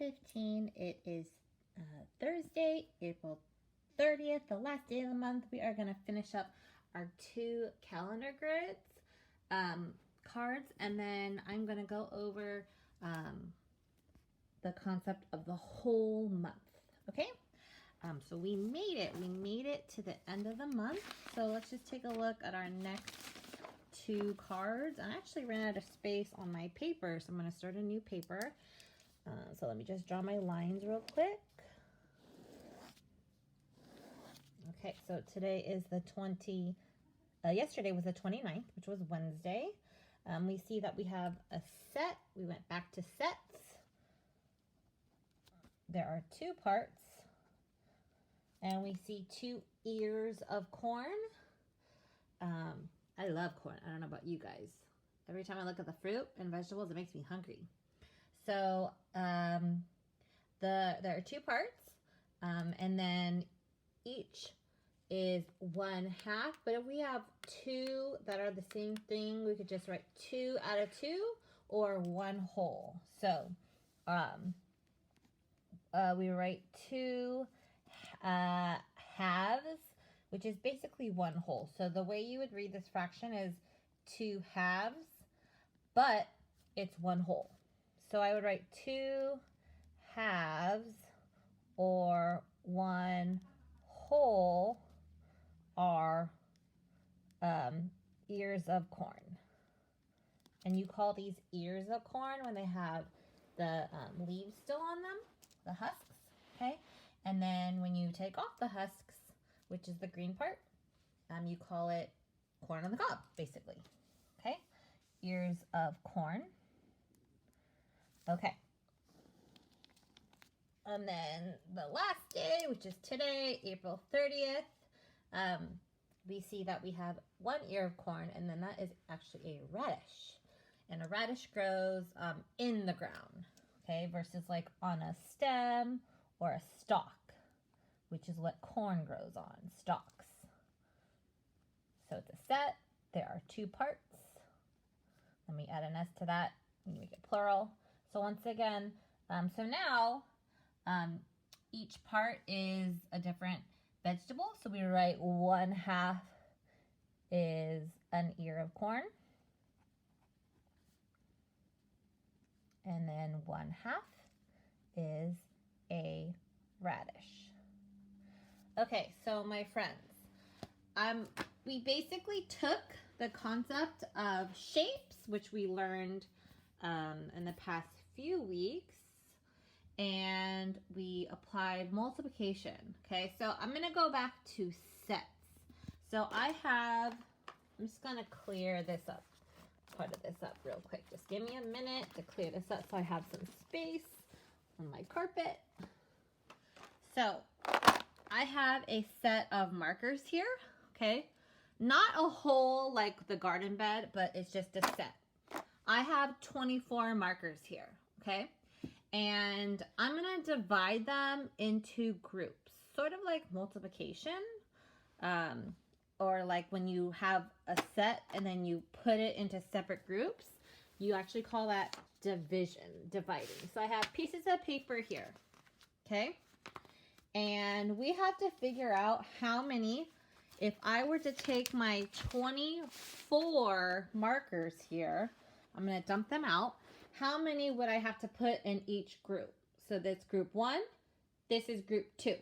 7:15. It is Thursday, April 30th, the last day of the month. We are going to finish up our 2 calendar grids, cards, and then I'm going to go over the concept of the whole month. Okay? So we made it. We made it to the end of the month. So let's just take a look at our next 2 cards. I actually ran out of space on my paper, so I'm going to start a new paper. So let me just draw my lines real quick. Okay, so today is the yesterday was the 29th, which was Wednesday. We see that we have a set. We went back to sets. There are 2 parts. And we see 2 ears of corn. I love corn. I don't know about you guys. Every time I look at the fruit and vegetables, it makes me hungry. So there are 2 parts, and then each is 1/2. But if we have 2 that are the same thing, we could just write 2 out of 2 or 1 whole. So we write 2 halves, which is basically 1 whole. So the way you would read this fraction is 2 halves, but it's 1 whole. So I would write 2 halves or 1 whole are ears of corn. And you call these ears of corn when they have the leaves still on them, the husks, okay? And then when you take off the husks, which is the green part, you call it corn on the cob, basically, okay? Ears of corn. Okay. And then the last day, which is today, April 30th, we see that we have 1 ear of corn, and then that is actually a radish. And a radish grows in the ground, okay, versus like on a stem or a stalk, which is what corn grows on, stalks. So it's a set. There are 2 parts. Let me add an S to that and make it plural. So once again, so now each part is a different vegetable. So we write 1/2 is an ear of corn. And then 1/2 is a radish. Okay, so my friends, we basically took the concept of shapes, which we learned in the past few weeks, and we applied multiplication. Okay, so I'm going to go back to sets. So I'm just going to clear this up, part of this up real quick. Just give me a minute to clear this up so I have some space on my carpet. So I have a set of markers here, okay? Not a whole like the garden bed, but it's just a set. I have 24 markers here, okay? And I'm gonna divide them into groups, sort of like multiplication, or like when you have a set and then you put it into separate groups, you actually call that division, dividing. So I have pieces of paper here, okay? And we have to figure out how many, if I were to take my 24 markers here, I'm going to dump them out. How many would I have to put in each group? So that's group 1. This is group 2.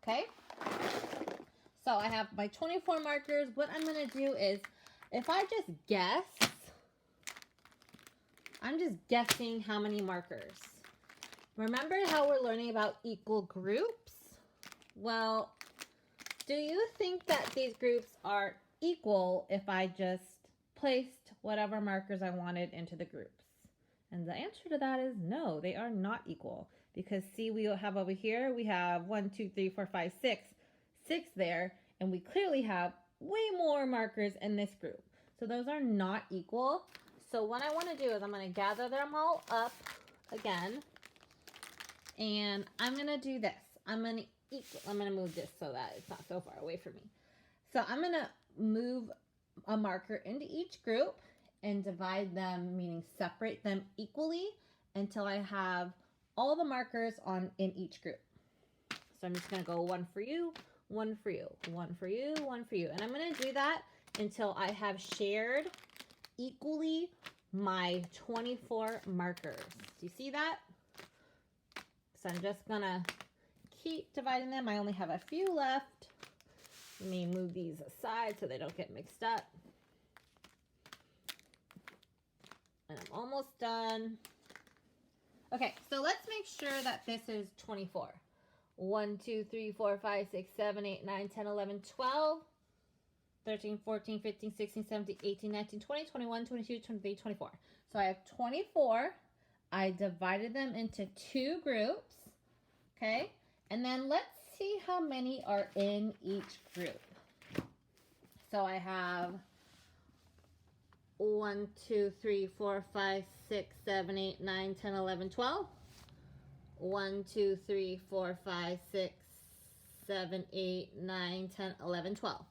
Okay? So I have my 24 markers. What I'm going to do is, if I just guess, I'm just guessing how many markers. Remember how we're learning about equal groups? Well, do you think that these groups are equal if I just placed whatever markers I wanted into the groups? And the answer to that is no, they are not equal. Because see, we have over here, we have 1, 2, 3, 4, 5, 6. 6 there, and we clearly have way more markers in this group. So those are not equal. So what I want to do is I'm going to gather them all up again. And I'm going to do this. I'm going to move this so that it's not so far away from me. So I'm going to move a marker into each group and divide them, meaning separate them equally until I have all the markers in each group. So I'm just going to go one for you, one for you, one for you, one for you. And I'm going to do that until I have shared equally my 24 markers. Do you see that? So I'm just going to keep dividing them. I only have a few left. Let me move these aside so they don't get mixed up. And I'm almost done. Okay, so let's make sure that this is 24. 1, 2, 3, 4, 5, 6, 7, 8, 9, 10, 11, 12, 13, 14, 15, 16, 17, 18, 19, 20, 21, 22, 23, 24. So I have 24. I divided them into 2 groups, okay? And then let's see how many are in each group. So I have 1, 2, 3, 4, 5, 6, 7, 8, 9, 10, 11, 12. 1, 2, 3, 4, 5, 6, 7, 8, 9, 10, 11, 12.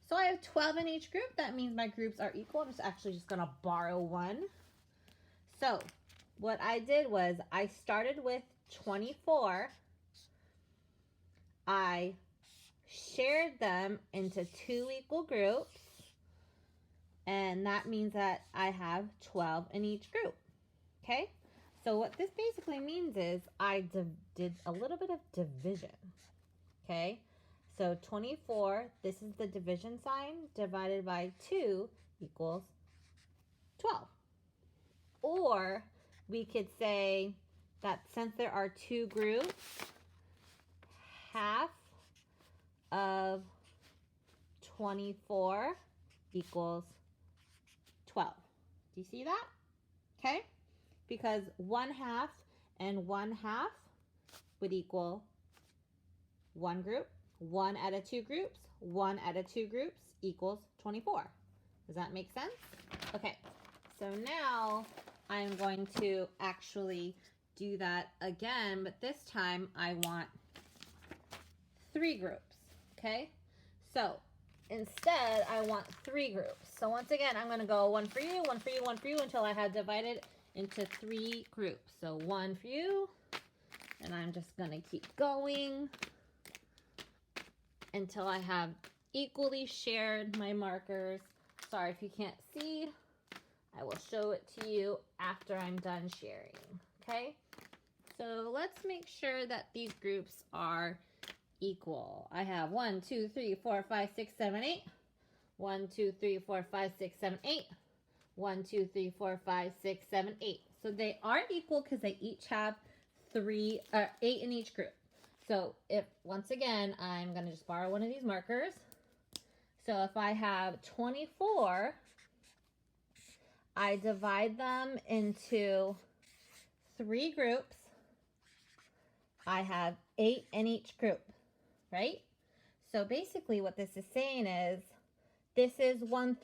So I have 12 in each group. That means my groups are equal. I'm actually just going to borrow one. So what I did was I started with 24. I shared them into 2 equal groups. And that means that I have 12 in each group. Okay? So what this basically means is I did a little bit of division. Okay? So 24, this is the division sign, divided by 2 equals 12. Or we could say that since there are 2 groups, half of 24 equals 12. Do you see that? Okay? Because 1/2 and 1/2 would equal 1 group. 1 out of 2 groups, 1 out of 2 groups equals 24. Does that make sense? Okay, so now I'm going to actually do that again, but this time I want 3 groups, okay? So instead, I want 3 groups. So once again, I'm going to go 1 for you, 1 for you, 1 for you until I have divided into 3 groups. So 1 for you, and I'm just going to keep going until I have equally shared my markers. Sorry if you can't see. I will show it to you after I'm done sharing, okay? So let's make sure that these groups are equal. I have 1, 2, 3, 4, 5, 6, 7, 8. 1, 2, 3, 4, 5, 6, 7, 8. 1, 2, 3, 4, 5, 6, 7, 8. So they are equal because they each have 8 in each group. So if, once again, I'm going to just borrow one of these markers. So if I have 24, I divide them into 3 groups. I have 8 in each group, right? So basically what this is saying is this is 1/3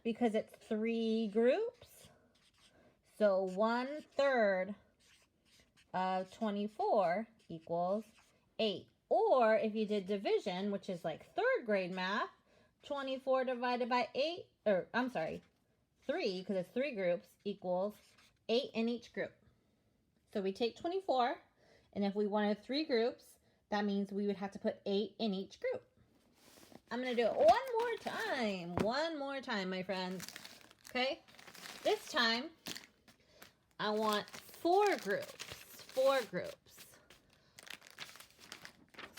because it's 3 groups. So 1/3 of 24 equals 8. Or if you did division, which is like 3rd grade math, 24 divided by 8, or I'm sorry, 3, because it's 3 groups, equals 8 in each group. So we take 24, and if we wanted 3 groups, that means we would have to put 8 in each group. I'm going to do it one more time. One more time, my friends. Okay? This time, I want 4 groups. 4 groups.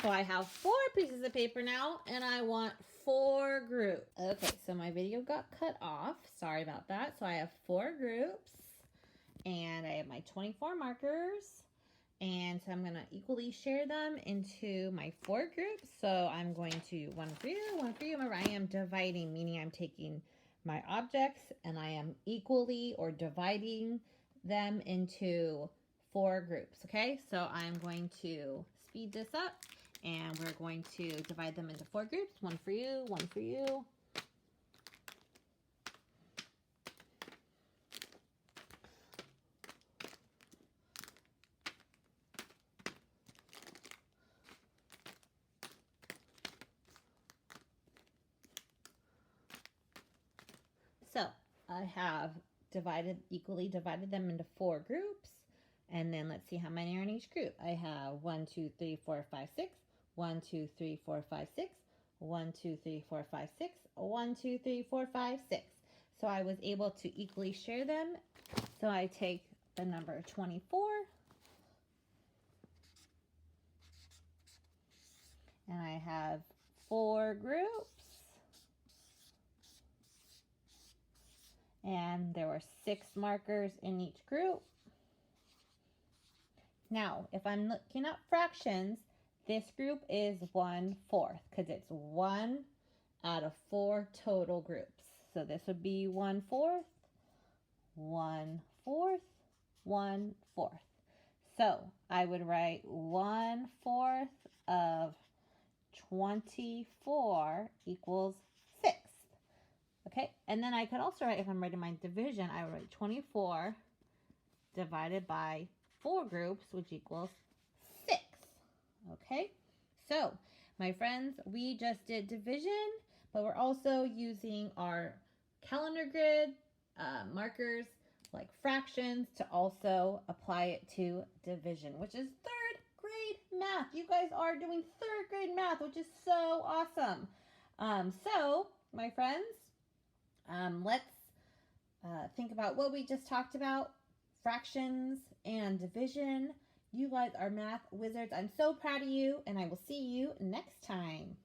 So I have 4 pieces of paper now, and I want 4 groups. Okay, so my video got cut off. Sorry about that. So I have 4 groups, and I have my 24 markers. And so I'm going to equally share them into my 4 groups. So I'm going to 1 for you, 1 for you. Remember, I am dividing, meaning I'm taking my objects and I am equally or dividing them into 4 groups. Okay, so I'm going to speed this up and we're going to divide them into 4 groups. 1 for you, 1 for you. So I have equally divided them into 4 groups, And then let's see how many are in each group. I have 1, 2, 3, 4, 5, 6. 1, 2, 3, 4, 5, 6. 1, 2, 3, 4, 5, 6. 1, 2, 3, 4, 5, 6. So I was able to equally share them. So I take the number 24. And I have 4 groups. And there were 6 markers in each group. Now, if I'm looking at fractions, this group is 1/4 because it's 1 out of 4 total groups. So this would be 1/4, 1/4, 1/4. So I would write 1/4 of 24 equals 6. Okay, and then I could also write, if I'm writing my division, I would write 24 divided by 4 groups, which equals 6. Okay, so my friends, we just did division, but we're also using our calendar grid markers like fractions to also apply it to division, which is 3rd grade math. You guys are doing 3rd grade math, which is so awesome. So my friends, let's think about what we just talked about. Fractions and division. You guys are math wizards. I'm so proud of you, and I will see you next time.